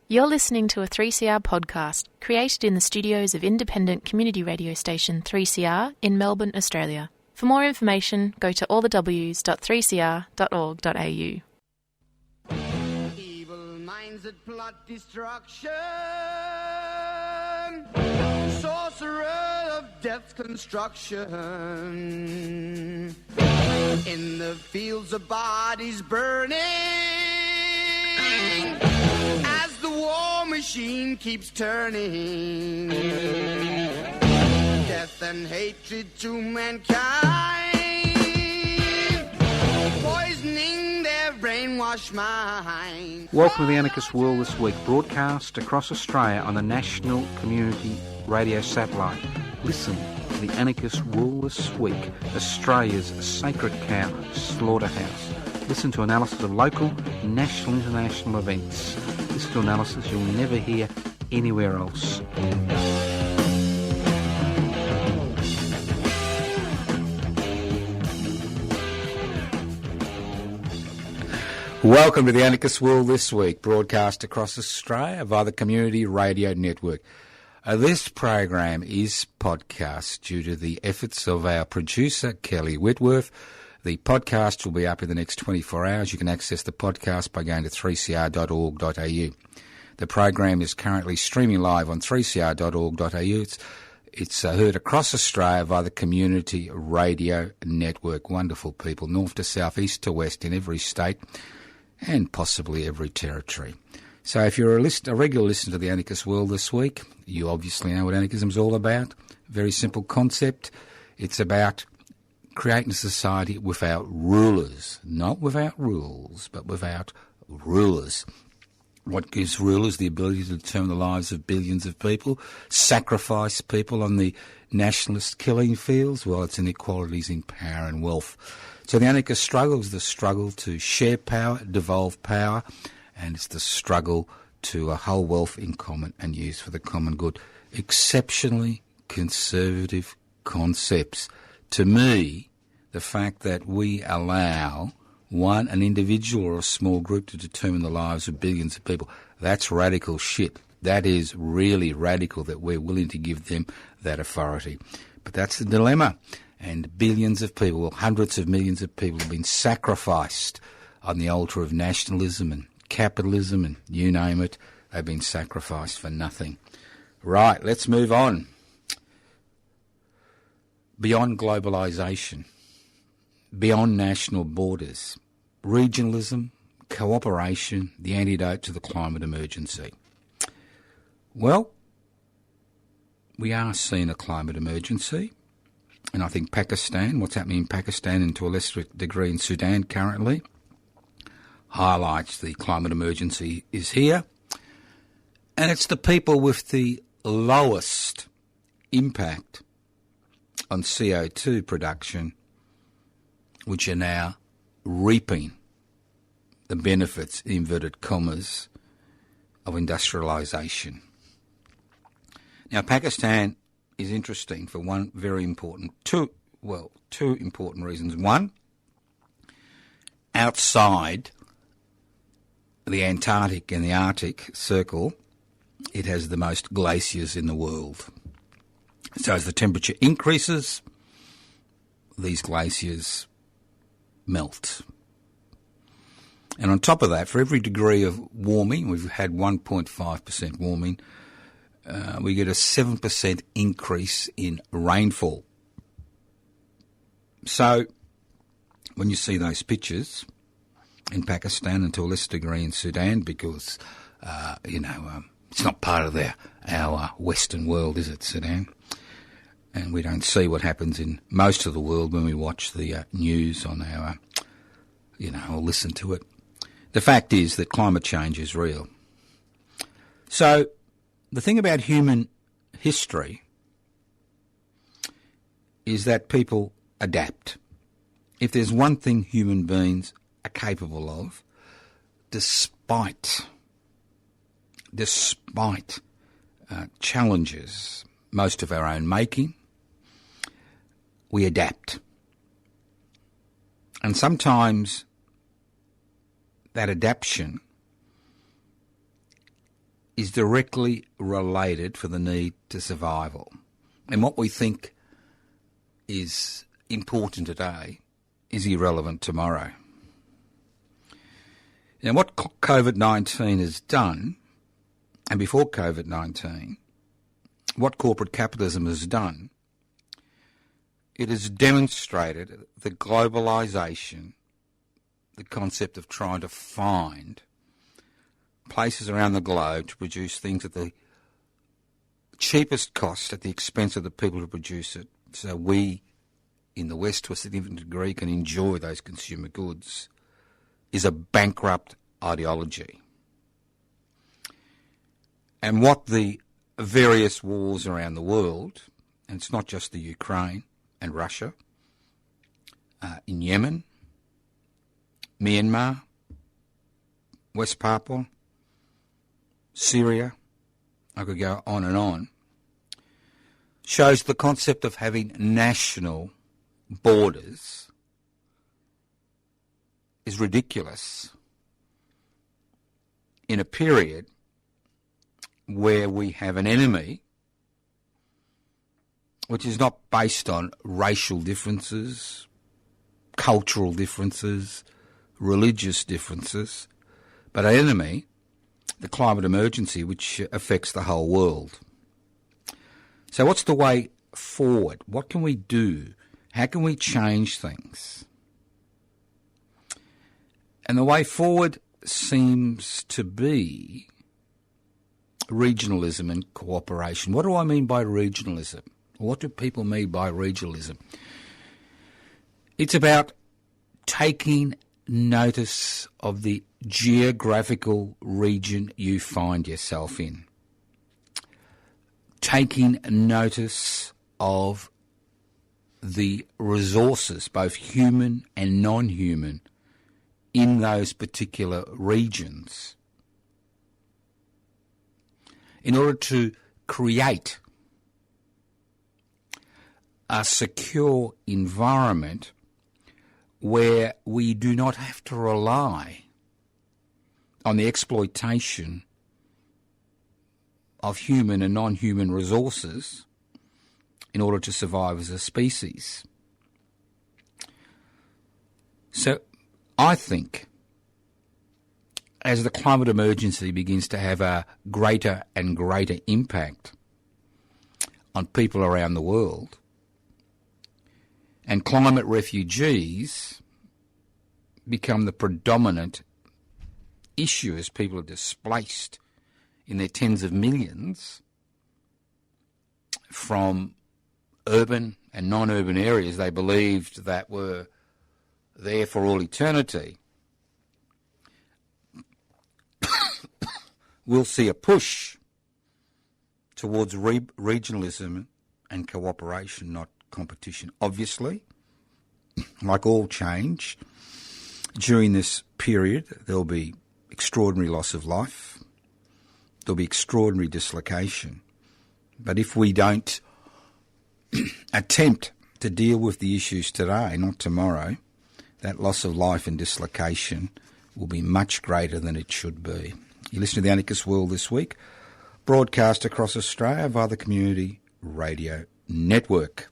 You're listening to a 3CR podcast created in the studios of independent community radio station 3CR in Melbourne, Australia. For more information, go to allthews.3cr.org.au. Evil minds that plot destruction, sorcerer of death's construction, in the fields of bodies burning, as the war machine keeps turning, death and hatred to mankind, poisoning their brainwashed mind. Welcome to the Anarchist World This Week, broadcast across Australia on the National Community Radio Satellite. Listen to the Anarchist World This Week, Australia's sacred cow slaughterhouse. Listen to analysis of local, national, international events. Listen to analysis you'll never hear anywhere else. Welcome to the Anarchist World This Week, broadcast across Australia via the Community Radio Network. This program is podcast due to the efforts of our producer, Kelly Whitworth. The podcast will be up in the next 24 hours. You can access the podcast by going to 3cr.org.au. The program is currently streaming live on 3cr.org.au. It's heard across Australia via the Community Radio Network. Wonderful people, north to south, east to west, in every state and possibly every territory. So if you're a regular listener to the Anarchist World This Week, you obviously know what anarchism is all about. Very simple concept. It's about creating a society without rulers, not without rules, but without rulers. What gives rulers the ability to determine the lives of billions of people, sacrifice people on the nationalist killing fields? Well, it's inequalities in power and wealth. So the anarchist struggle is the struggle to share power, devolve power, and it's the struggle to hold wealth in common and use for the common good. Exceptionally conservative concepts. To me, the fact that we allow an individual or a small group to determine the lives of billions of people, that's radical shit. That is really radical that we're willing to give them that authority. But that's the dilemma. And billions of people, well, hundreds of millions of people have been sacrificed on the altar of nationalism and capitalism and you name it. They've been sacrificed for nothing. Right, let's move on. Beyond globalisation, beyond national borders, regionalism, cooperation, the antidote to the climate emergency. Well, we are seeing a climate emergency. And I think Pakistan, what's happening in Pakistan and to a lesser degree in Sudan currently, highlights the climate emergency is here. And it's the people with the lowest impact on CO2 production which are now reaping the benefits, in inverted commas, of industrialisation. Now, Pakistan is interesting for two important reasons. One, outside the Antarctic and the Arctic Circle, it has the most glaciers in the world. So as the temperature increases, these glaciers melt. And on top of that, for every degree of warming, we've had 1.5% warming, we get a 7% increase in rainfall. So when you see those pictures in Pakistan and to a lesser degree in Sudan, because, it's not part of our Western world, is it, Sudan? And we don't see what happens in most of the world when we watch the news on our, or listen to it. The fact is that climate change is real. So the thing about human history is that people adapt. If there's one thing human beings are capable of, despite challenges, most of our own making, we adapt. And sometimes that adaptation is directly related for the need to survival. And what we think is important today is irrelevant tomorrow. Now, what COVID-19 has done, and before COVID-19, what corporate capitalism has done, it has demonstrated that globalisation, the concept of trying to find places around the globe to produce things at the cheapest cost at the expense of the people who produce it, so we in the West to a significant degree can enjoy those consumer goods, is a bankrupt ideology. And what the various wars around the world, and it's not just the Ukraine and Russia, in Yemen, Myanmar, West Papua, Syria, I could go on, shows the concept of having national borders is ridiculous in a period where we have an enemy which is not based on racial differences, cultural differences, religious differences, but an enemy, the climate emergency, which affects the whole world. So what's the way forward? What can we do? How can we change things? And the way forward seems to be regionalism and cooperation. What do I mean by regionalism? What do people mean by regionalism? It's about taking notice of the geographical region you find yourself in. Taking notice of the resources, both human and non-human, in those particular regions in order to create a secure environment where we do not have to rely on the exploitation of human and non-human resources in order to survive as a species. So I think as the climate emergency begins to have a greater and greater impact on people around the world, and climate refugees become the predominant issue as people are displaced in their tens of millions from urban and non-urban areas they believed that were there for all eternity, we'll see a push towards regionalism and cooperation, not competition. Obviously, like all change, during this period there'll be extraordinary loss of life, there'll be extraordinary dislocation. But if we don't attempt to deal with the issues today, not tomorrow, that loss of life and dislocation will be much greater than it should be. You listen to The Anarchist World this week, broadcast across Australia via the Community Radio Network.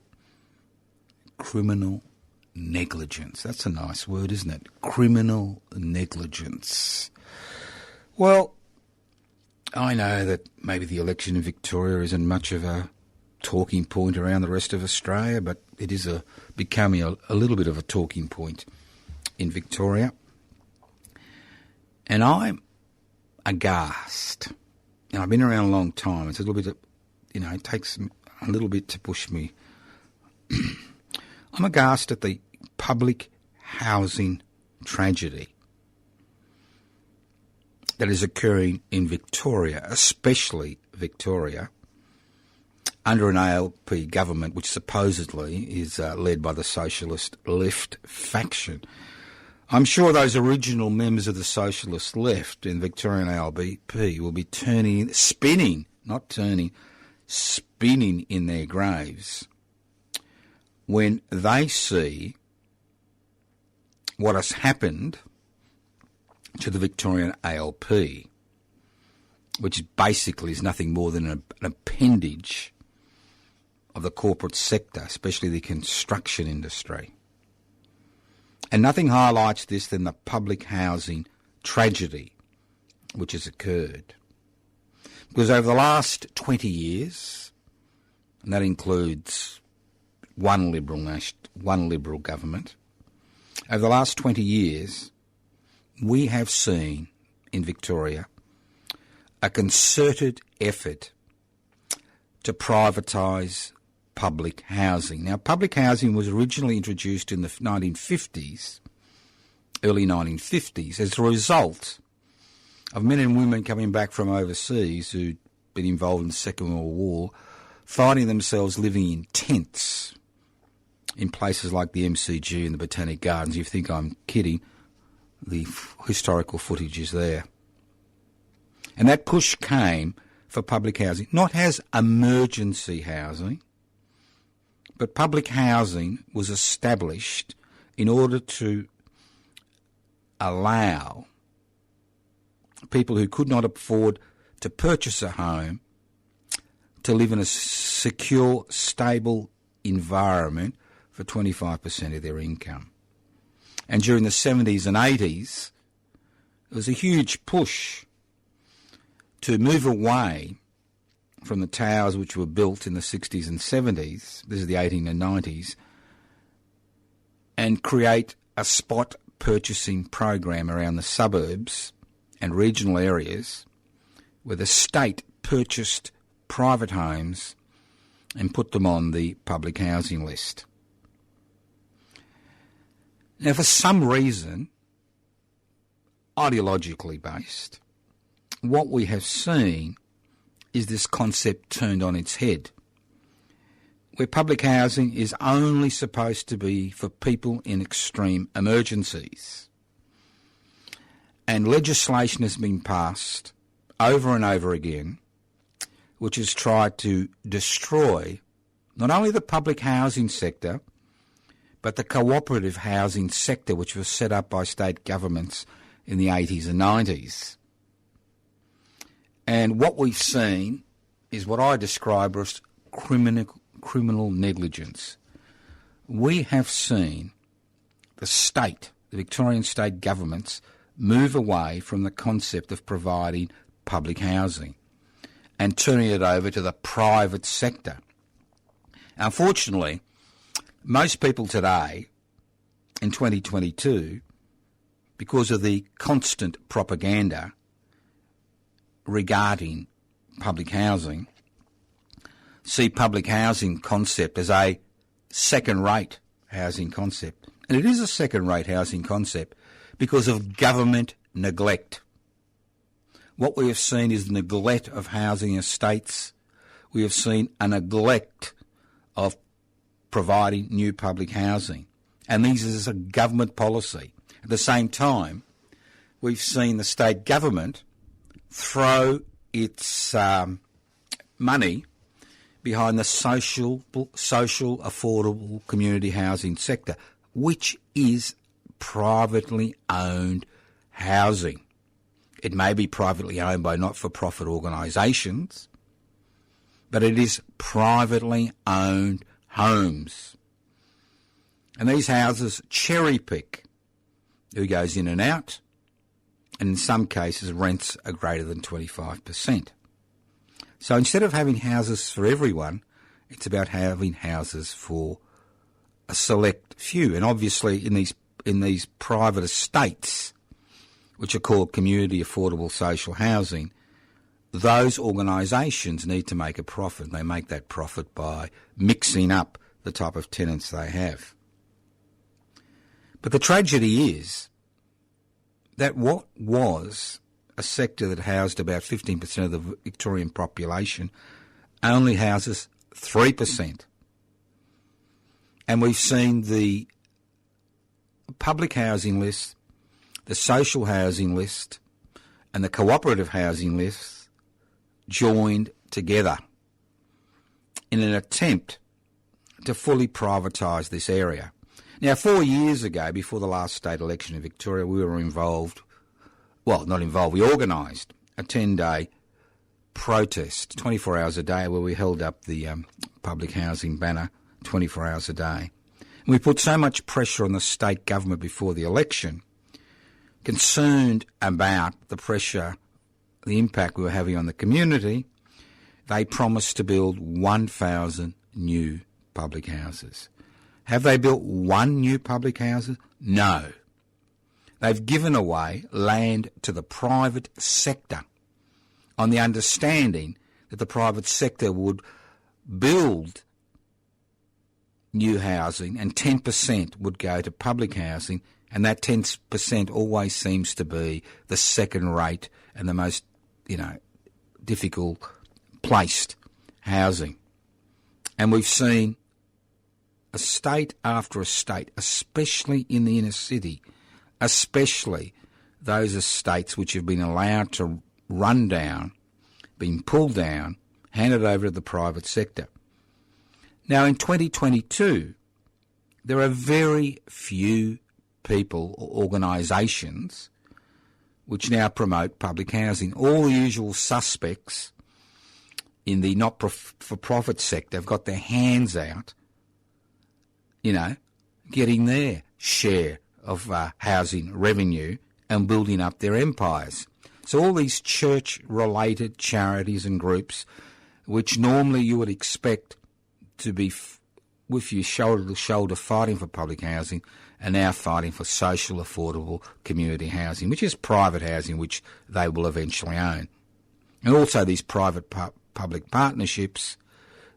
Criminal negligence. That's a nice word, isn't it? Criminal negligence. Well, I know that maybe the election in Victoria isn't much of a talking point around the rest of Australia, but it is becoming a little bit of a talking point in Victoria. And I'm aghast. And I've been around a long time. It's a little bit, it takes a little bit to push me. I'm aghast at the public housing tragedy that is occurring in Victoria, especially Victoria, under an ALP government which supposedly is led by the socialist left faction. I'm sure those original members of the socialist left in Victorian ALP will be spinning in their graves when they see what has happened to the Victorian ALP which basically is nothing more than an appendage of the corporate sector, especially the construction industry. And nothing highlights this than the public housing tragedy which has occurred. Because over the last 20 years, and that includes one Liberal government, over the last 20 years, we have seen in Victoria a concerted effort to privatise public housing. Now, public housing was originally introduced in the 1950s, early 1950s, as a result of men and women coming back from overseas who'd been involved in the Second World War, finding themselves living in tents in places like the MCG and the Botanic Gardens. You think I'm kidding, the historical footage is there. And that push came for public housing, not as emergency housing, but public housing was established in order to allow people who could not afford to purchase a home to live in a secure, stable environment for 25% of their income. And during the 70s and 80s, there was a huge push to move away from the towers which were built in the 60s and 70s, this is the 80s and 90s, and create a spot purchasing program around the suburbs and regional areas where the state purchased private homes and put them on the public housing list. Now, for some reason, ideologically based, what we have seen is this concept turned on its head, where public housing is only supposed to be for people in extreme emergencies. And legislation has been passed over and over again, which has tried to destroy not only the public housing sector, but the cooperative housing sector, which was set up by state governments in the 80s and 90s. And what we've seen is what I describe as criminal negligence. We have seen the state, the Victorian state governments, move away from the concept of providing public housing and turning it over to the private sector. Unfortunately, most people today, in 2022, because of the constant propaganda regarding public housing, see public housing concept as a second-rate housing concept. And it is a second-rate housing concept because of government neglect. What we have seen is the neglect of housing estates. We have seen a neglect of providing new public housing. And this is a government policy. At the same time, we've seen the state government throw its money behind the social, affordable community housing sector, which is privately owned housing. It may be privately owned by not-for-profit organisations, but it is privately owned homes. And these houses cherry-pick who goes in and out, and in some cases rents are greater than 25%. So instead of having houses for everyone, it's about having houses for a select few. And obviously in these private estates, which are called community affordable social housing, those organisations need to make a profit. They make that profit by mixing up the type of tenants they have. But the tragedy is that what was a sector that housed about 15% of the Victorian population only houses 3%. And we've seen the public housing list, the social housing list, and the cooperative housing list joined together in an attempt to fully privatise this area. Now, 4 years ago, before the last state election in Victoria, we were involved, well, not involved, we organised a 10-day protest 24 hours a day where we held up the public housing banner 24 hours a day. And we put so much pressure on the state government before the election, concerned about the pressure, the impact we were having on the community, they promised to build 1,000 new public houses. Have they built one new public house? No. They've given away land to the private sector on the understanding that the private sector would build new housing and 10% would go to public housing, and that 10% always seems to be the second-rate and the most, difficult placed housing. And we've seen a state after a state, especially in the inner city, especially those estates which have been allowed to run down, been pulled down, handed over to the private sector. Now, in 2022, there are very few people or organisations which now promote public housing. All the usual suspects in the not-for-profit sector have got their hands out, getting their share of housing revenue and building up their empires. So all these church-related charities and groups, which normally you would expect to be with you shoulder to shoulder fighting for public housing, are now fighting for social, affordable community housing, which is private housing, which they will eventually own. And also these private public partnerships,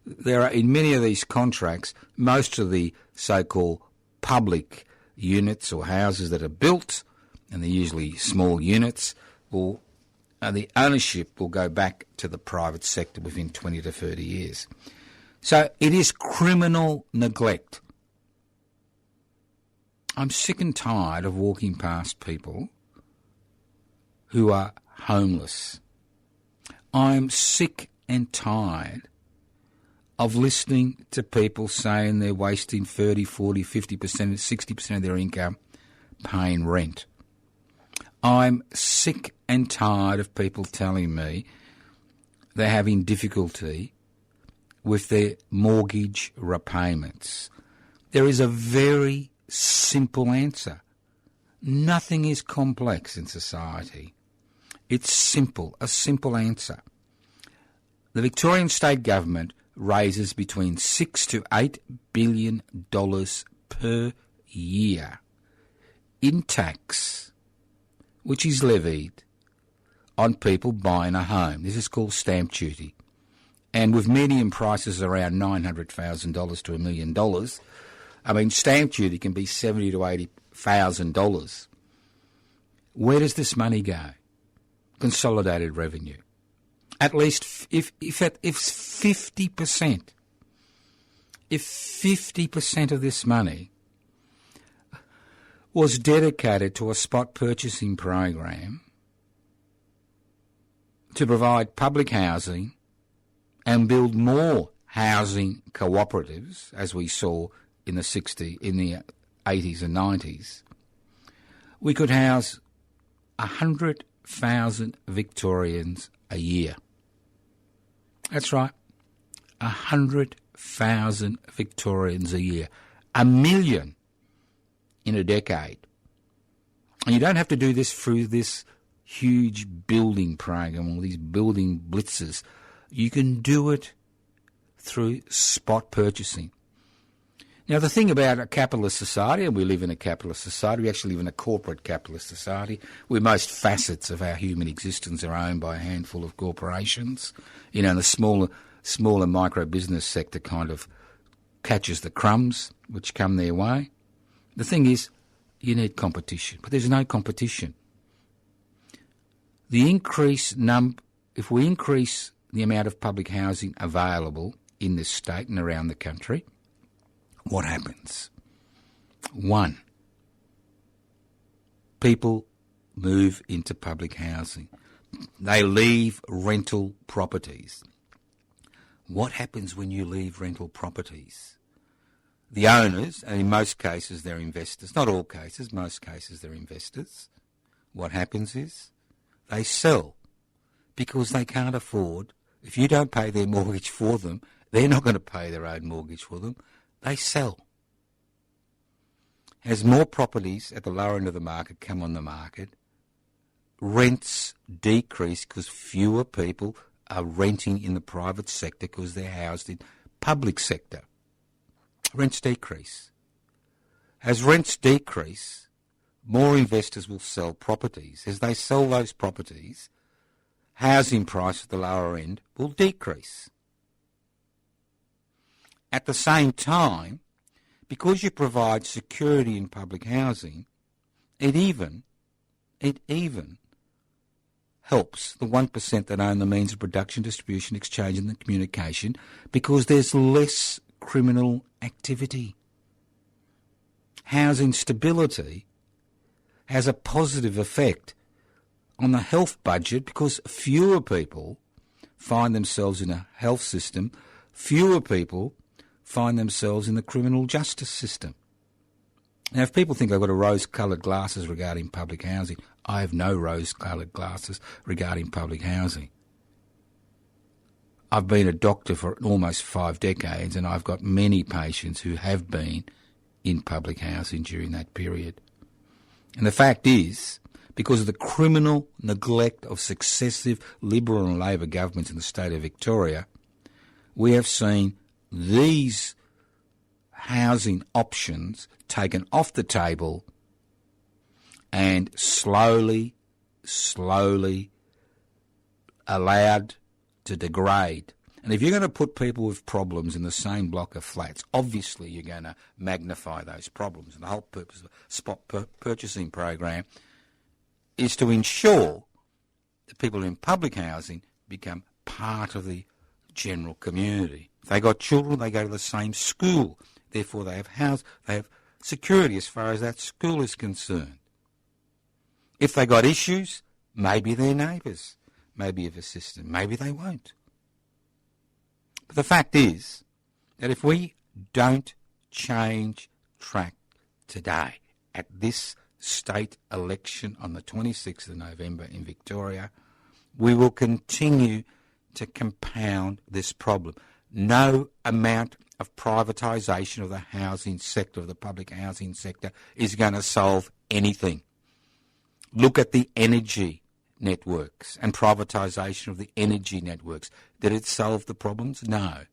there are in many of these contracts, most of the so-called public units or houses that are built, and they're usually small units, the ownership will go back to the private sector within 20 to 30 years. So it is criminal neglect. I'm sick and tired of walking past people who are homeless. I'm sick and tired of listening to people saying they're wasting 30, 40, 50%, 60% of their income paying rent. I'm sick and tired of people telling me they're having difficulty with their mortgage repayments. There is a very simple answer. Nothing is complex in society. It's simple, a simple answer. The Victorian state government raises between $6 to $8 billion per year in tax, which is levied on people buying a home. This is called stamp duty. And with median prices around $900,000 to $1 million, stamp duty can be $70,000 to $80,000. Where does this money go? Consolidated revenue. At least if 50% of this money was dedicated to a spot purchasing program to provide public housing and build more housing cooperatives, as we saw in the 80s and 90s, we could house 100,000 Victorians a year. That's right, 100,000 Victorians a year. 1 million in a decade. And you don't have to do this through this huge building program or these building blitzes. You can do it through spot purchasing. Now, the thing about a capitalist society, and we live in a capitalist society, we actually live in a corporate capitalist society, where most facets of our human existence are owned by a handful of corporations. And the smaller micro-business sector kind of catches the crumbs which come their way. The thing is, you need competition, but there's no competition. If we increase the amount of public housing available in this state and around the country, what happens? 1, people move into public housing. They leave rental properties. What happens when you leave rental properties? The owners, and in most cases they're investors, not all cases, most cases they're investors, what happens is they sell because they can't afford. If you don't pay their mortgage for them, they're not going to pay their own mortgage for them. They sell. As more properties at the lower end of the market come on the market, rents decrease because fewer people are renting in the private sector because they're housed in public sector. Rents decrease. As rents decrease, more investors will sell properties. As they sell those properties, housing price at the lower end will decrease. At the same time, because you provide security in public housing, it even helps the 1% that own the means of production, distribution, exchange and the communication, because there's less criminal activity. Housing stability has a positive effect on the health budget because fewer people find themselves in a health system, fewer people find themselves in the criminal justice system. Now, if people think I've got a rose-coloured glasses regarding public housing, I have no rose-coloured glasses regarding public housing. I've been a doctor for almost 5 decades and I've got many patients who have been in public housing during that period. And the fact is, because of the criminal neglect of successive Liberal and Labor governments in the state of Victoria, we have seen these housing options taken off the table and slowly allowed to degrade. And if you're going to put people with problems in the same block of flats, obviously you're going to magnify those problems. And the whole purpose of the spot purchasing program is to ensure that people in public housing become part of the general community. If they got children, they go to the same school. Therefore, they have security as far as that school is concerned. If they got issues, maybe their neighbours may be of assistance. Maybe they won't. But the fact is that if we don't change track today at this state election on the 26th of November in Victoria, we will continue to compound this problem. No amount of privatisation of the housing sector, of the public housing sector, is going to solve anything. Look at the energy networks and privatisation of the energy networks. Did it solve the problems? No.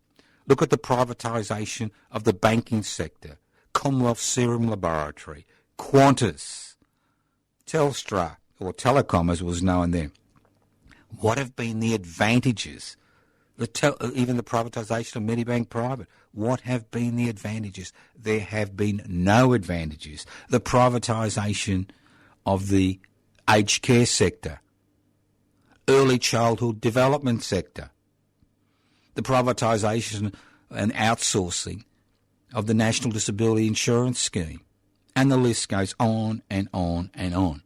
Look at the privatisation of the banking sector, Commonwealth Serum Laboratory, Qantas, Telstra, or Telecom as it was known then. What have been the advantages? Even the privatisation of Medibank Private. What have been the advantages? There have been no advantages. The privatisation of the aged care sector, early childhood development sector, the privatisation and outsourcing of the National Disability Insurance Scheme, and the list goes on and on and on.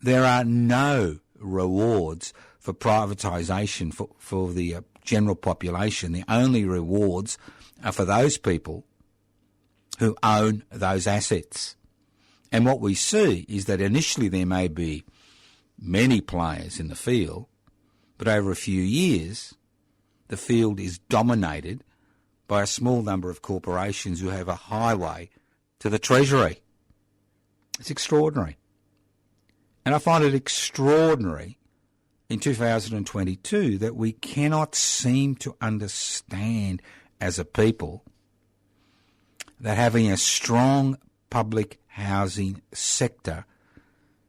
There are no rewards for privatisation for the general population. The only rewards are for those people who own those assets. And what we see is that initially there may be many players in the field, but over a few years the field is dominated by a small number of corporations who have a highway to the Treasury. It's extraordinary. And I find it extraordinary in 2022 that we cannot seem to understand as a people that having a strong public housing sector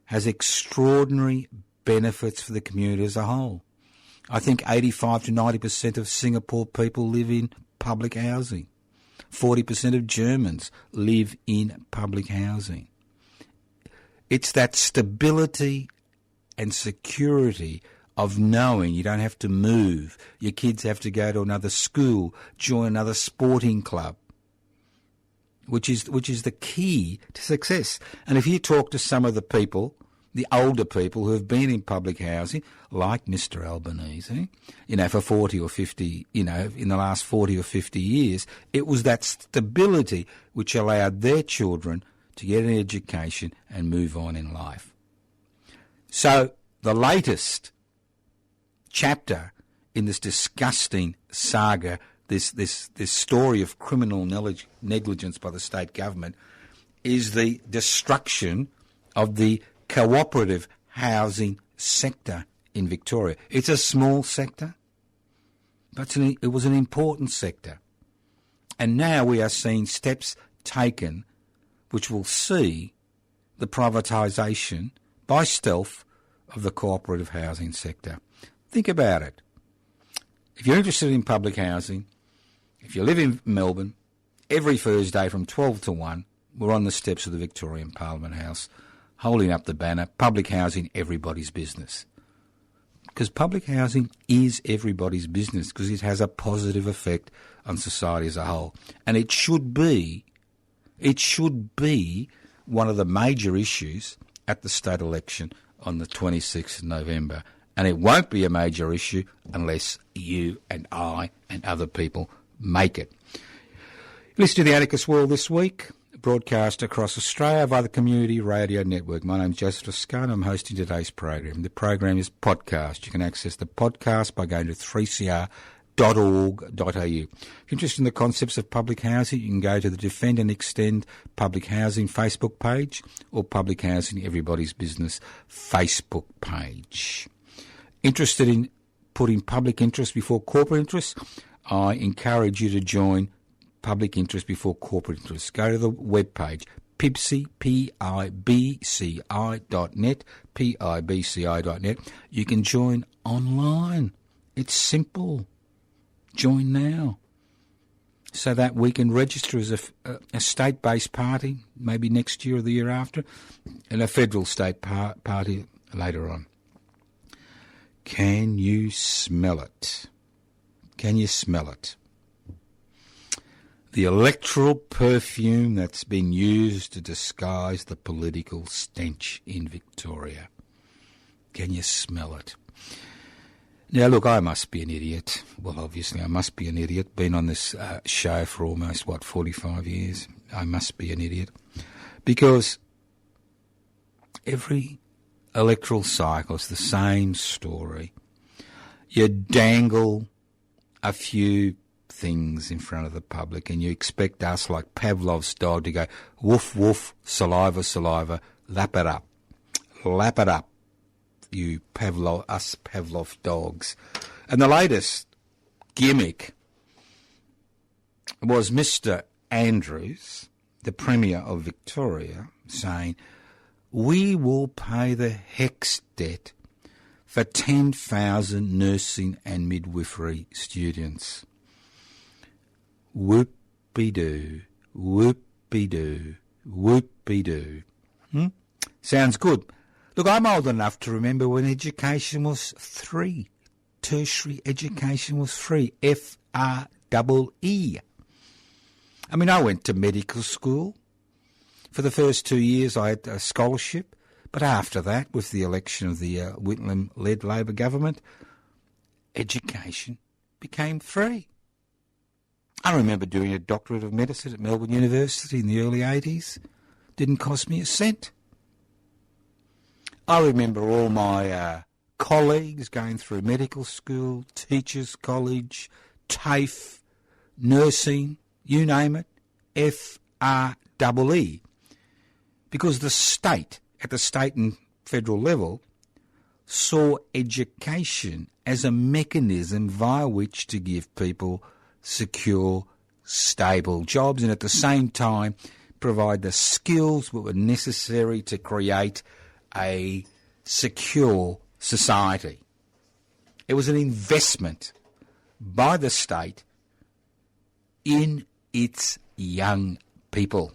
has extraordinary benefits for the community as a whole. I think 85 to 90% of Singapore people live in public housing. 40% of Germans live in public housing. It's that stability and security of knowing you don't have to move, your kids have to go to another school, join another sporting club, which is the key to success. And if you talk to some of the people, the older people who have been in public housing, like Mr. Albanese, for 40 or 50, in the last 40 or 50 years, it was that stability which allowed their children to get an education and move on in life. So the latest chapter in this disgusting saga, this story of criminal negligence by the state government, is the destruction of the cooperative housing sector in Victoria. It's a small sector, but it was an important sector. And now we are seeing steps taken which will see the privatisation by stealth of the cooperative housing sector. Think about it. If you're interested in public housing, if you live in Melbourne, every Thursday from 12 to 1, we're on the steps of the Victorian Parliament House holding up the banner, public housing, everybody's business. Because public housing is everybody's business, because it has a positive effect on society as a whole. And it should be one of the major issues at the state election on the 26th of November. And it won't be a major issue unless you and I and other people make it. Listen to the Anarchist World this week, broadcast across Australia via the Community Radio Network. My name's Joseph Toscano. I'm hosting today's program. The program is podcast. You can access the podcast by going to 3cr.org.au. If you're interested in the concepts of public housing, you can go to the Defend and Extend Public Housing Facebook page or Public Housing Everybody's Business Facebook page. Interested in putting public interest before corporate interest? I encourage you to join Public Interest Before Corporate Interest. Go to the webpage, pibci.net, pibci.net. You can join online. It's simple. Join now, so that we can register as a state-based party, maybe next year or the year after, and a federal state party later on. Can you smell it? Can you smell it? The electoral perfume that's been used to disguise the political stench in Victoria. Can you smell it? Now, look, I must be an idiot. Well, obviously, I must be an idiot. Been on this show for almost, 45 years? I must be an idiot. Because every electoral cycle is the same story. You dangle a few things in front of the public and you expect us, like Pavlov's dog, to go woof, woof, saliva, saliva, lap it up, you Pavlov dogs. And the latest gimmick was Mr. Andrews, the Premier of Victoria, saying, we will pay the HECS debt for 10,000 nursing and midwifery students. Whoop-be-doo, whoop-be-doo, whoop-be-doo. Sounds good. Look, I'm old enough to remember when education was free. Tertiary education was free. F-R-E-E. I mean, I went to medical school. For the first 2 years I had a scholarship, but after that, with the election of the Whitlam-led Labor government, education became free. I remember doing a doctorate of medicine at Melbourne University in the early 80s. Didn't cost me a cent. I remember all my colleagues going through medical school, teachers' college, TAFE, nursing, you name it, F-R-E-E. Because the state, at the state and federal level, saw education as a mechanism via which to give people secure, stable jobs and at the same time provide the skills that were necessary to create a secure society. It was an investment by the state in its young people.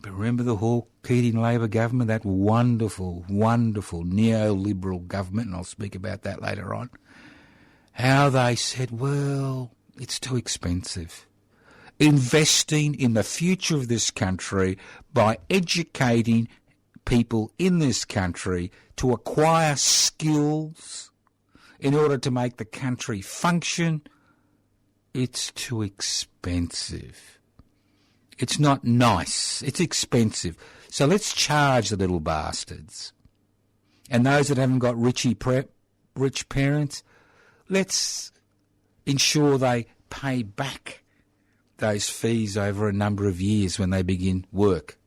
But remember the Hawke-Keating Labor government, that wonderful, wonderful neoliberal government, and I'll speak about that later on, how they said, well, it's too expensive. Investing in the future of this country by educating people in this country to acquire skills in order to make the country function, it's too expensive. It's not nice. It's expensive. So let's charge the little bastards. And those that haven't got Richie Prep, rich parents, let's ensure they pay back those fees over a number of years when they begin work.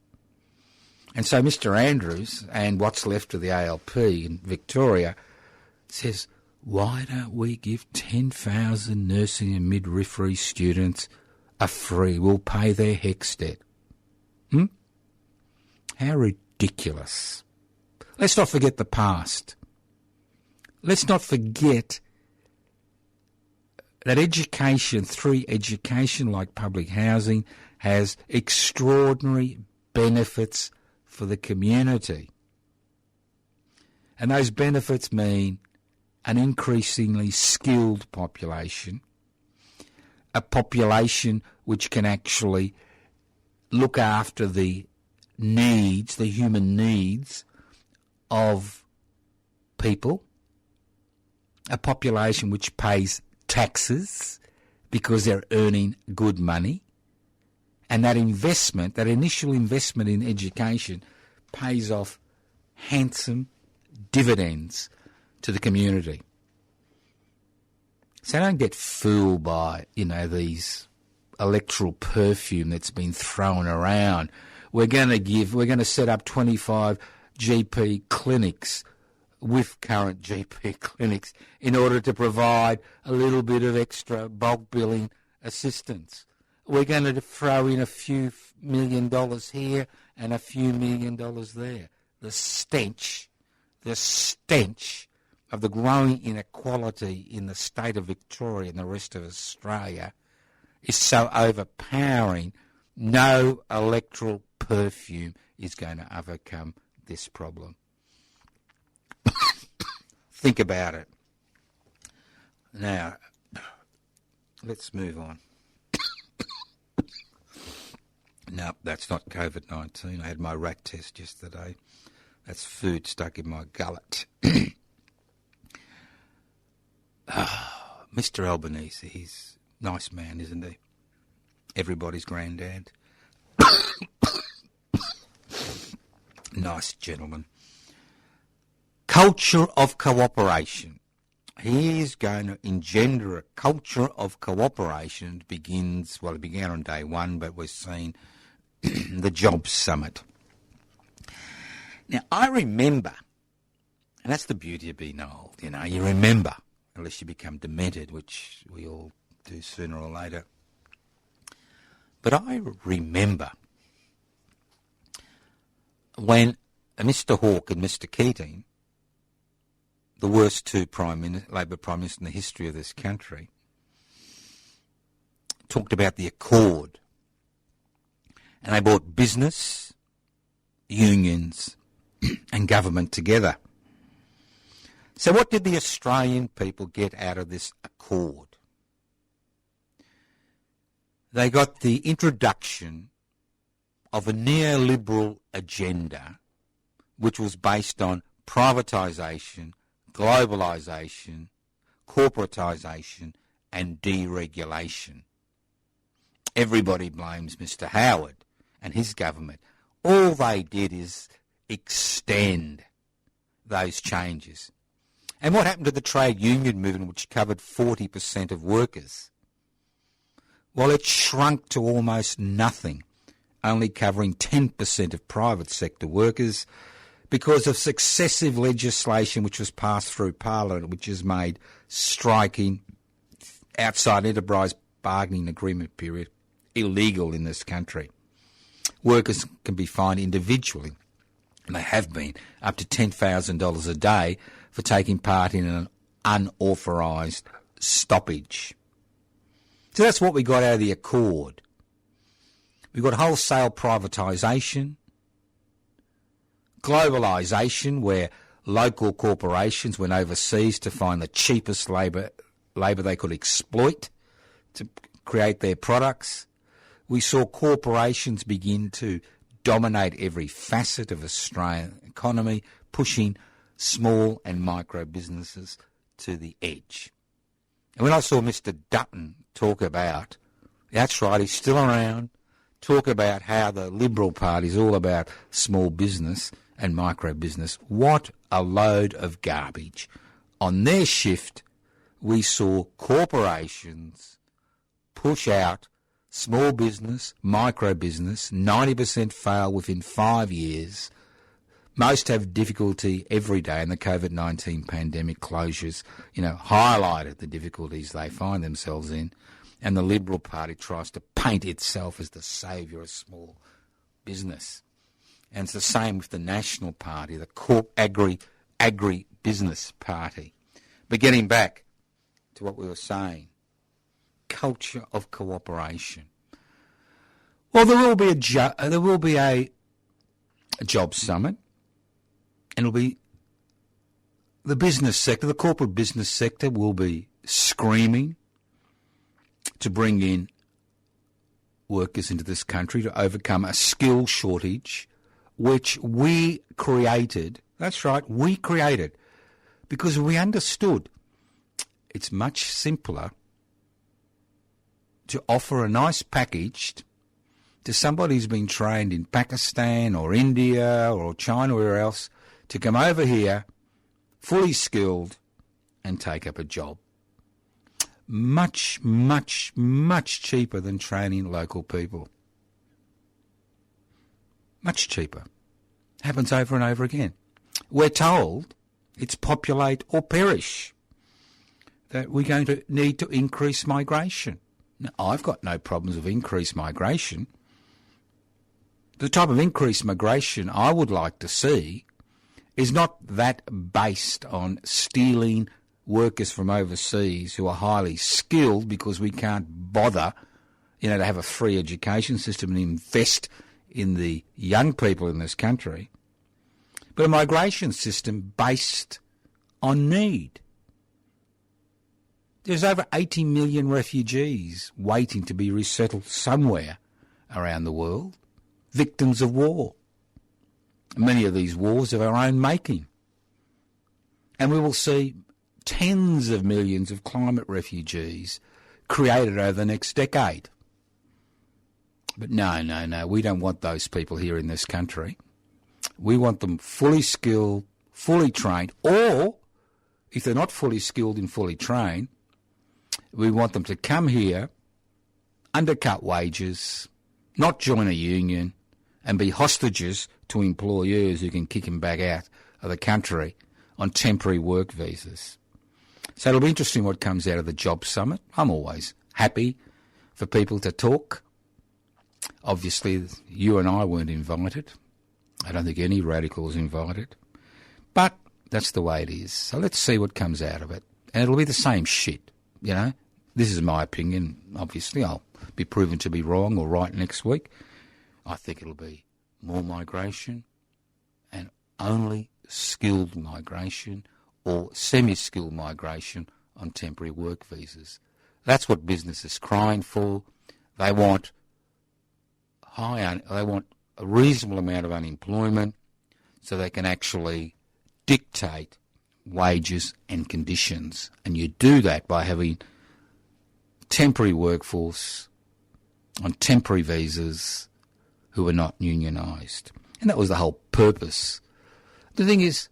And so Mr Andrews and what's left of the ALP in Victoria says, why don't we give 10,000 nursing and midwifery students a free? We'll pay their HECS debt. How ridiculous. Let's not forget the past. Let's not forget that education, through education like public housing, has extraordinary benefits for the community. And those benefits mean an increasingly skilled population, a population which can actually look after the needs, the human needs of people, a population which pays taxes because they're earning good money, and that investment, that initial investment in education, pays off handsome dividends to the community. So don't get fooled by, these electoral perfume that's been thrown around. We're going to set up 25 GP clinics with current GP clinics in order to provide a little bit of extra bulk billing assistance. We're going to throw in a few $1 million here and a few $1 million there. The stench of the growing inequality in the state of Victoria and the rest of Australia is so overpowering, no electoral perfume is going to overcome this problem. Think about it. Now, let's move on. No, that's not COVID-19. I had my rat test yesterday. That's food stuck in my gullet. Mr Albanese, he's a nice man, isn't he? Everybody's granddad. Nice gentleman. Culture of cooperation. He is going to engender a culture of cooperation. It began on day one, but we're seeing the Jobs Summit. Now, I remember, and that's the beauty of being old, you remember, unless you become demented, which we all do sooner or later. But I remember when Mr Hawke and Mr Keating, the worst two Labor Prime Ministers in the history of this country, talked about the Accord. And they brought business, unions and government together. So what did the Australian people get out of this Accord? They got the introduction of a neoliberal agenda which was based on privatisation, globalisation, corporatisation and deregulation. Everybody blames Mr Howard and his government. All they did is extend those changes. And what happened to the trade union movement, which covered 40% of workers? Well, it shrunk to almost nothing, only covering 10% of private sector workers because of successive legislation which was passed through Parliament, which has made striking outside enterprise bargaining agreement period illegal in this country. Workers can be fined individually, and they have been, up to $10,000 a day for taking part in an unauthorised stoppage. So that's what we got out of the Accord. We got wholesale privatisation, globalisation, where local corporations went overseas to find the cheapest labour they could exploit to create their products. We saw corporations begin to dominate every facet of Australian economy, pushing small and micro businesses to the edge. And when I saw Mr Dutton talk about, that's right, he's still around, talk about how the Liberal Party is all about small business and micro business, what a load of garbage. on their shift, we saw corporations push out small business, micro business, 90% fail within 5 years. Most have difficulty every day, and the COVID-19 pandemic closures, highlighted the difficulties they find themselves in. And the Liberal Party tries to paint itself as the saviour of small business. And it's the same with the National Party, the agri-business party. But getting back to what we were saying, culture of cooperation. Well, there will be a job summit, and it'll be the business sector, the corporate business sector will be screaming to bring in workers into this country to overcome a skill shortage, which we created. That's right, we created, because we understood it's much simpler to offer a nice package to somebody who's been trained in Pakistan or India or China or wherever else to come over here fully skilled and take up a job. Much, much, much cheaper than training local people. Much cheaper. Happens over and over again. We're told it's populate or perish, that we're going to need to increase migration. Now, I've got no problems with increased migration. The type of increased migration I would like to see is not that based on stealing workers from overseas who are highly skilled because we can't bother, to have a free education system and invest in the young people in this country, but a migration system based on need. There's over 80 million refugees waiting to be resettled somewhere around the world, victims of war. Many of these wars of our own making. And we will see tens of millions of climate refugees created over the next decade. But no, we don't want those people here in this country. We want them fully skilled, fully trained, or if they're not fully skilled and fully trained, we want them to come here, undercut wages, not join a union, and be hostages to employers who can kick them back out of the country on temporary work visas. So it'll be interesting what comes out of the job summit. I'm always happy for people to talk. Obviously, you and I weren't invited. I don't think any radicals invited. But that's the way it is. So let's see what comes out of it. And it'll be the same shit, This is my opinion. Obviously, I'll be proven to be wrong or right next week. I think it'll be more migration and only skilled migration or semi-skilled migration on temporary work visas. That's what business is crying for. They want a reasonable amount of unemployment so they can actually dictate wages and conditions. And you do that by having temporary workforce on temporary visas who are not unionised. And that was the whole purpose. The thing is,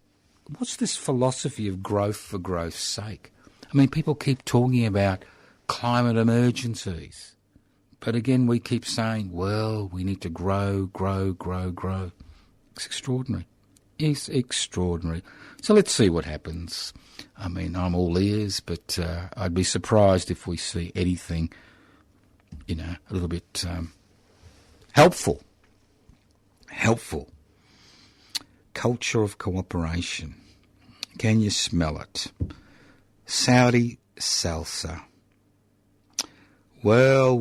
what's this philosophy of growth for growth's sake? I mean, people keep talking about climate emergencies. But again, we keep saying, well, we need to grow. It's extraordinary. It's extraordinary. So let's see what happens. I mean, I'm all ears, but I'd be surprised if we see anything, a little bit helpful. Culture of cooperation. Can you smell it? Saudi Salsa. Well.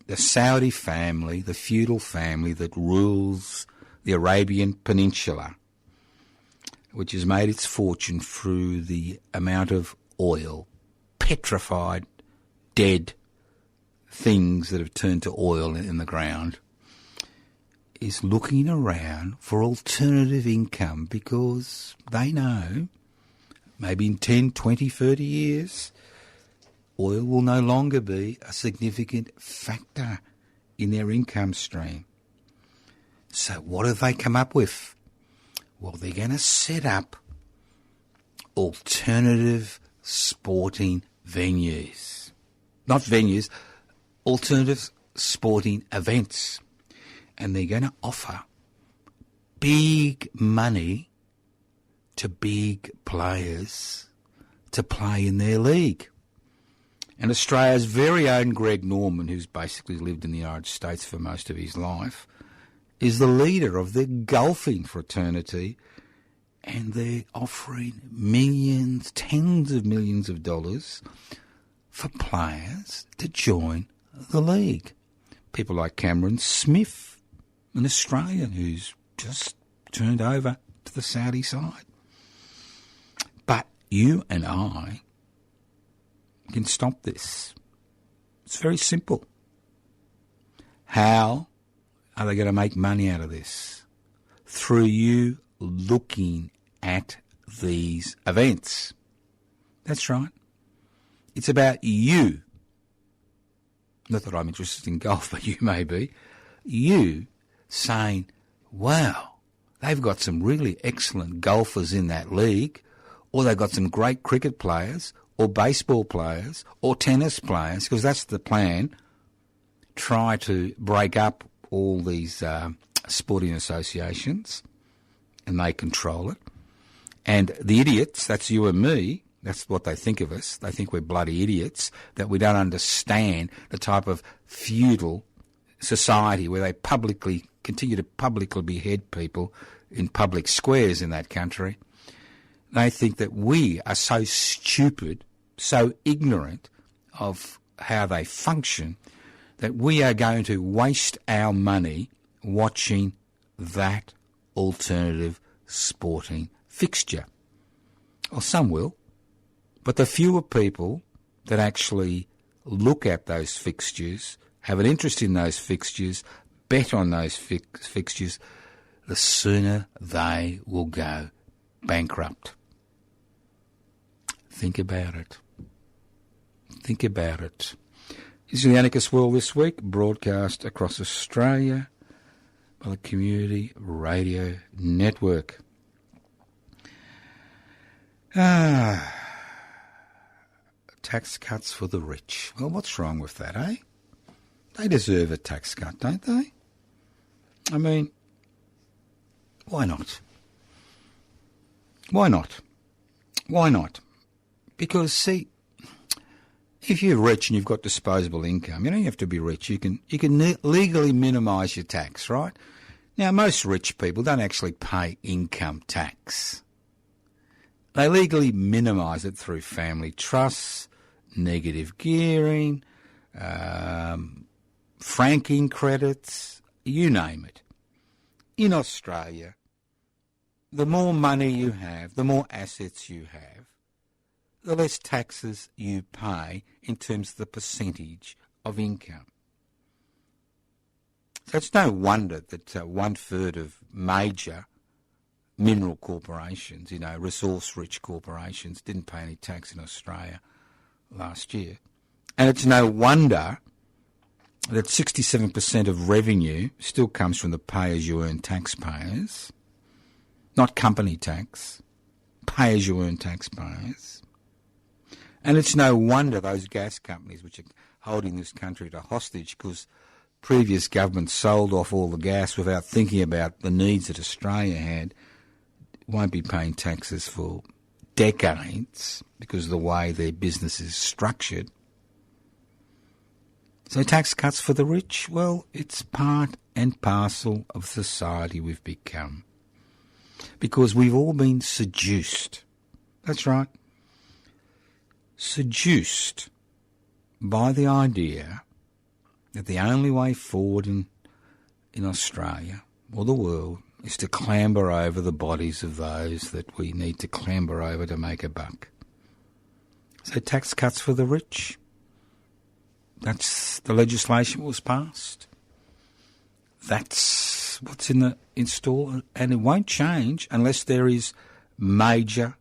The Saudi family, the feudal family that rules the Arabian Peninsula, which has made its fortune through the amount of oil, petrified, dead things that have turned to oil in the ground, is looking around for alternative income because they know maybe in 10, 20, 30 years, oil will no longer be a significant factor in their income stream. So what have they come up with? Well, they're going to set up alternative sporting venues. Not venues, alternative sporting events. And they're going to offer big money to big players to play in their league. And Australia's very own Greg Norman, who's basically lived in the United States for most of his life, is the leader of the golfing fraternity, and they're offering millions, tens of millions of dollars for players to join the league. People like Cameron Smith, an Australian who's just turned over to the Saudi side. But you and I can stop this. It's very simple. How are they going to make money out of this? Through you looking at these events. That's right. It's about you. Not that I'm interested in golf, but you may be. You saying, wow, they've got some really excellent golfers in that league, or they've got some great cricket players, or baseball players, or tennis players, because that's the plan. Try to break up all these sporting associations, and they control it. And the idiots, that's you and me, that's what they think of us. They think we're bloody idiots, that we don't understand the type of feudal society where they continue to publicly behead people in public squares in that country. They think that we are so stupid, so ignorant of how they function, that we are going to waste our money watching that alternative sporting fixture. Well, some will, but the fewer people that actually look at those fixtures, have an interest in those fixtures, bet on those fixtures, the sooner they will go bankrupt. Think about it. Think about it. This is the Anarchist World This Week, broadcast across Australia by the Community Radio Network. Tax cuts for the rich. Well, what's wrong with that, eh? They deserve a tax cut, don't they? I mean, why not? Why not? Why not? Because, see, if you're rich and you've got disposable income, you don't have to be rich. You can legally minimise your tax, right? Now, most rich people don't actually pay income tax. They legally minimise it through family trusts, negative gearing, franking credits, you name it. In Australia, the more money you have, the more assets you have, the less taxes you pay in terms of the percentage of income. So it's no wonder that 1/3 of major mineral corporations, resource-rich corporations, didn't pay any tax in Australia last year. And it's no wonder that 67% of revenue still comes from the pay-as-you-earn taxpayers, not company tax, pay-as-you-earn taxpayers. And it's no wonder those gas companies, which are holding this country to hostage because previous governments sold off all the gas without thinking about the needs that Australia had, won't be paying taxes for decades because of the way their business is structured. So tax cuts for the rich, well, it's part and parcel of society we've become. Because we've all been seduced. That's right. Seduced by the idea that the only way forward in Australia or the world is to clamber over the bodies of those that we need to clamber over to make a buck. So tax cuts for the rich, that's the legislation was passed. That's what's in store, and it won't change unless there is major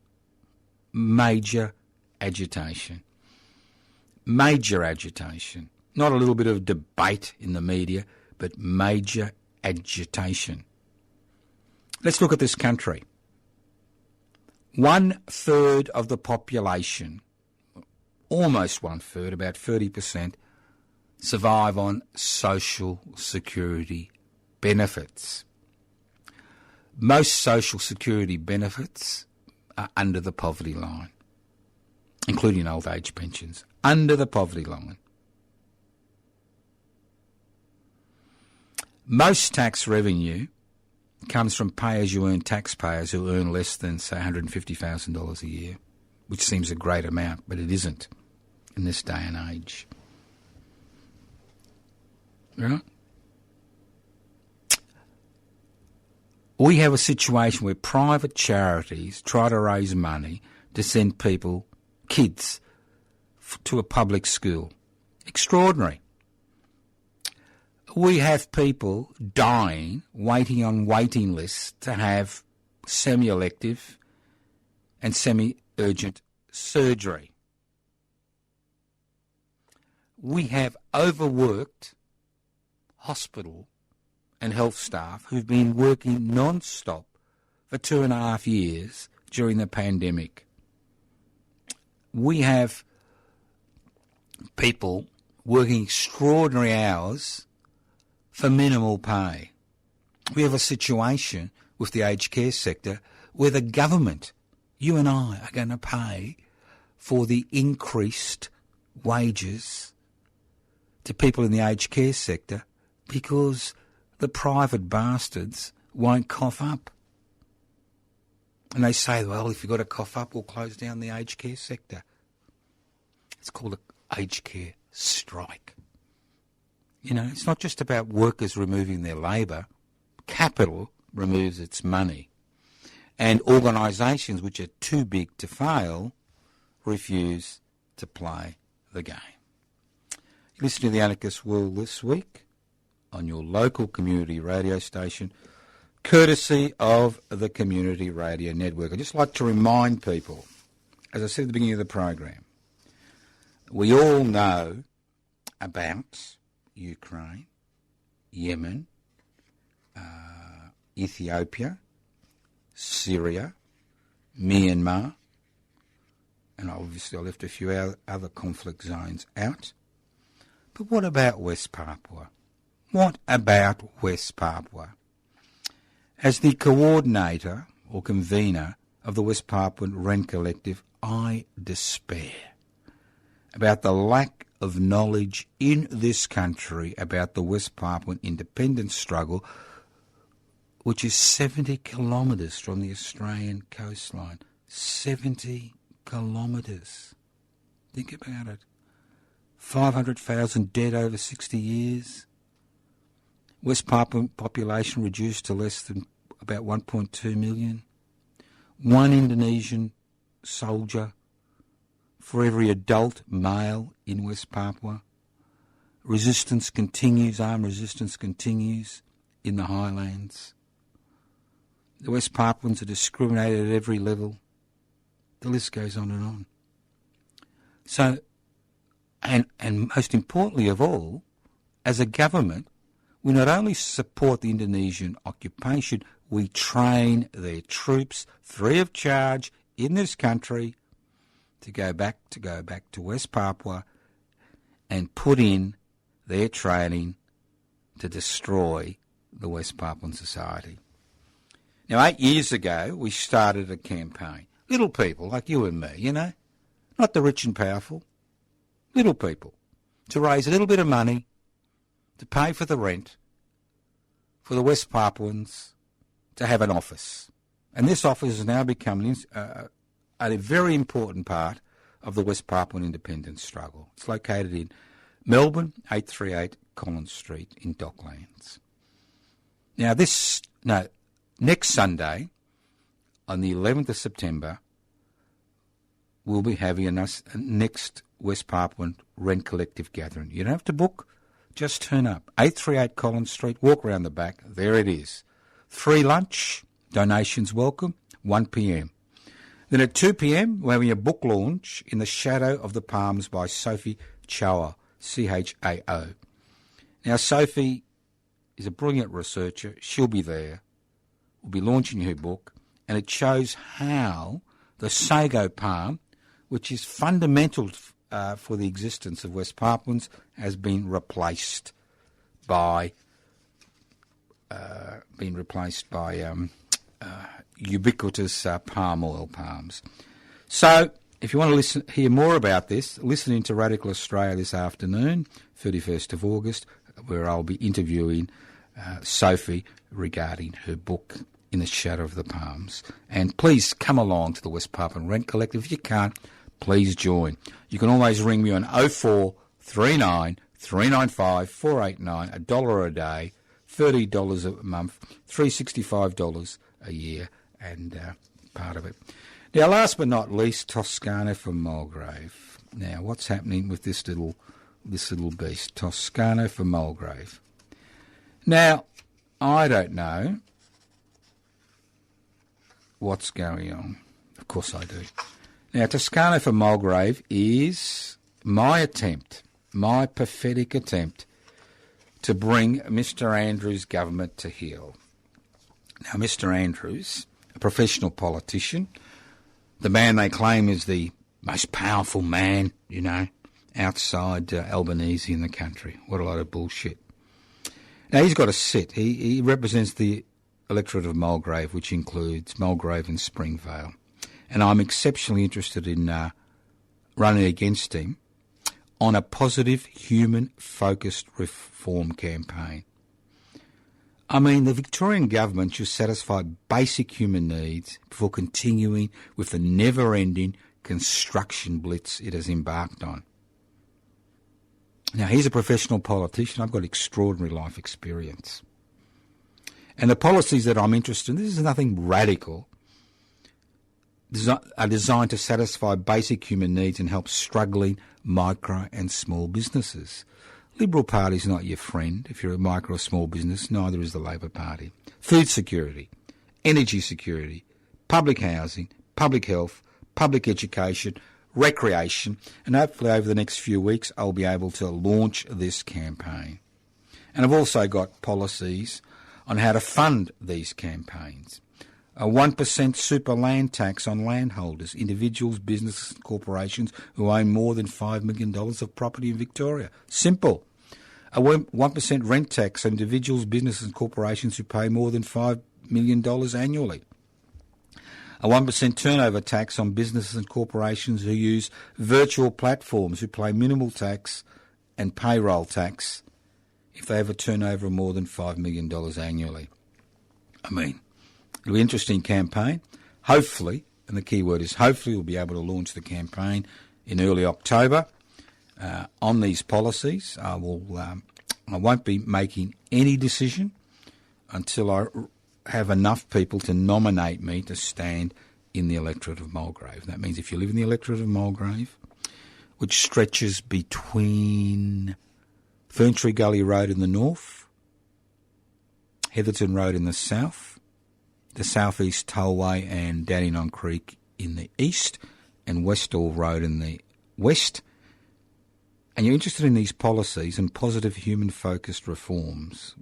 agitation. Major agitation. Not a little bit of debate in the media, but major agitation. Let's look at this country. 1/3 of the population, almost 1/3, about 30%, survive on social security benefits. Most social security benefits are under the poverty line, including old age pensions, under the poverty line. Most tax revenue comes from pay-as-you-earn taxpayers who earn less than, say, $150,000 a year, which seems a great amount, but it isn't in this day and age. Right? We have a situation where private charities try to raise money to send people, kids, to a public school. Extraordinary. We have people dying, waiting on waiting lists to have semi-elective and semi-urgent surgery. We have overworked hospital and health staff who've been working non-stop for 2.5 years during the pandemic. We have people working extraordinary hours for minimal pay. We have a situation with the aged care sector where the government, you and I, are going to pay for the increased wages to people in the aged care sector because the private bastards won't cough up. And they say, well, if you've got to cough up, we'll close down the aged care sector. It's called an aged care strike. You know, it's not just about workers removing their labour. Capital removes its money. And organisations which are too big to fail refuse to play the game. You listen to The Anarchist World this week on your local community radio station, courtesy of the Community Radio Network. I'd just like to remind people, as I said at the beginning of the program, we all know about Ukraine, Yemen, Ethiopia, Syria, Myanmar, and obviously I left a few other conflict zones out. But what about West Papua? What about West Papua? As the coordinator or convener of the West Papuan Rent Collective, I despair about the lack of knowledge in this country about the West Papuan independence struggle, which is 70 kilometres from the Australian coastline. 70 kilometres. Think about it. 500,000 dead over 60 years. West Papuan population reduced to less than about 1.2 million. One Indonesian soldier for every adult male in West Papua. Resistance continues, armed resistance continues in the highlands. The West Papuans are discriminated at every level. The list goes on and on. So, and most importantly of all, as a government, we not only support the Indonesian occupation, we train their troops free of charge in this country to go back to West Papua and put in their training to destroy the West Papuan society. Now, 8 years ago, we started a campaign. Little people like you and me, you know, not the rich and powerful, little people, to raise a little bit of money to pay for the rent for the West Papuans to have an office. And this office has now become a very important part of the West Papuan independence struggle. It's located in Melbourne, 838 Collins Street in Docklands. Now, next Sunday, on the 11th of September, we'll be having a next West Papuan Rent Collective gathering. You don't have to book, just turn up. 838 Collins Street, walk around the back, there it is. Free lunch, donations welcome, 1 p.m. Then at 2 p.m, we're having a book launch in the Shadow of the Palms by Sophie Chao, C-H-A-O. Now, Sophie is a brilliant researcher. She'll be there. We'll be launching her book, and it shows how the sago palm, which is fundamental for the existence of West Papuans, has been replaced by ubiquitous palm oil palms. So, if you want to hear more about this, listen into Radical Australia this afternoon, 31st of August, where I'll be interviewing Sophie regarding her book, In the Shadow of the Palms. And please come along to the West Papuan Rent Collective. If you can't, please join. You can always ring me on 0439 395 489, $1 a day, $30 a month, $365 a year, and part of it. Now, last but not least, Toscano from Mulgrave. Now, what's happening with this little beast, Toscano from Mulgrave? Now, I don't know what's going on. Of course I do. Now, Toscano from Mulgrave is my pathetic attempt to bring Mr. Andrews' government to heel. Now, Mr. Andrews, a professional politician, the man they claim is the most powerful man, outside Albanese in the country. What a lot of bullshit. Now, he's got to sit. He represents the electorate of Mulgrave, which includes Mulgrave and Springvale. And I'm exceptionally interested in running against him on a positive, human-focused reform campaign. I mean, the Victorian government should satisfy basic human needs before continuing with the never-ending construction blitz it has embarked on. Now, he's a professional politician. I've got extraordinary life experience. And the policies that I'm interested in, this is nothing radical, are designed to satisfy basic human needs and help struggling micro and small businesses. Liberal Party's not your friend if you're a micro or small business, neither is the Labor Party. Food security, energy security, public housing, public health, public education, recreation, and hopefully over the next few weeks I'll be able to launch this campaign. And I've also got policies on how to fund these campaigns. A 1% super land tax on landholders, individuals, businesses and corporations who own more than $5 million of property in Victoria. Simple. A 1% rent tax on individuals, businesses and corporations who pay more than $5 million annually. A 1% turnover tax on businesses and corporations who use virtual platforms who pay minimal tax and payroll tax if they have a turnover of more than $5 million annually. I mean, it'll be an interesting campaign. Hopefully, and the key word is hopefully, we'll be able to launch the campaign in early October on these policies. I won't be making any decision until I have enough people to nominate me to stand in the electorate of Mulgrave. That means if you live in the electorate of Mulgrave, which stretches between Ferntree Gully Road in the north, Heatherton Road in the south, the South East Tollway and Dandenong Creek in the east, and Westall Road in the west, and you're interested in these policies and positive human-focused reforms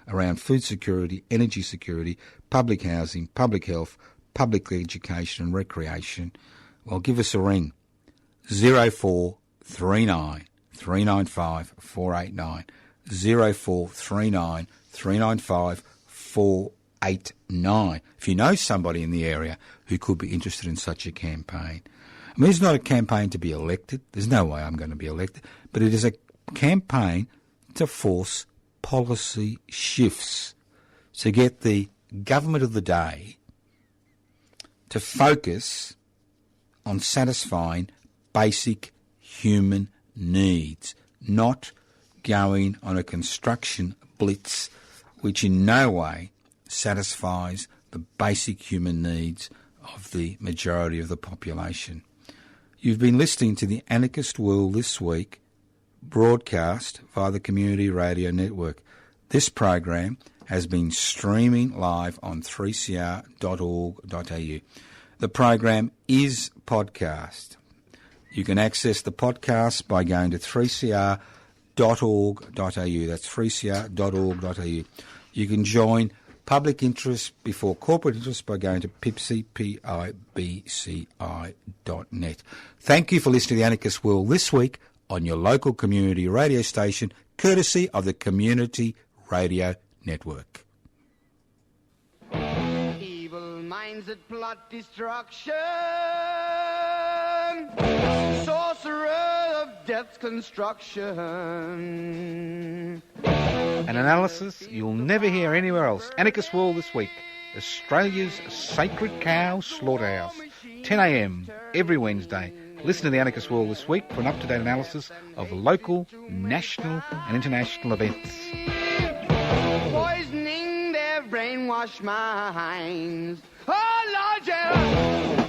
around food security, energy security, public housing, public health, public education and recreation, well, give us a ring. 0439 395 489, 0439 395 489. If you know somebody in the area who could be interested in such a campaign. I mean, it's not a campaign to be elected. There's no way I'm going to be elected. But it is a campaign to force policy shifts to get the government of the day to focus on satisfying basic human needs, not going on a construction blitz which in no way satisfies the basic human needs of the majority of the population. You've been listening to the Anarchist World This Week, broadcast via the Community Radio Network. This program has been streaming live on 3cr.org.au. The program is podcast. You can access the podcast by going to 3cr.org.au. That's 3cr.org.au. You can join public interest before corporate interest by going to pibci.net. Thank you for listening to The Anarchist World this week on your local community radio station, courtesy of the Community Radio Network. Evil minds that plot destruction, sorcerer of death's construction. An analysis you'll never hear anywhere else. Anarchist World this week. Australia's sacred cow slaughterhouse. 10 a.m. every Wednesday. Listen to the Anarchist World this week for an up-to-date analysis of local, national and international events. Poisoning their brainwashed minds. Oh, Lord, yeah.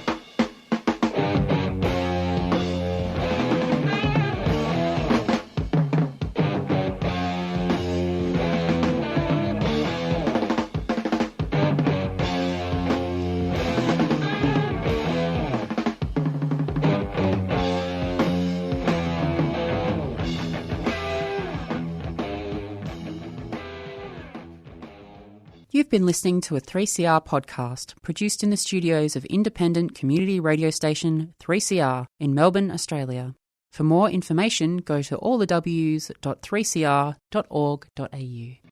You've been listening to a 3CR podcast produced in the studios of independent community radio station 3CR in Melbourne, Australia. For more information, go to allthews.3cr.org.au.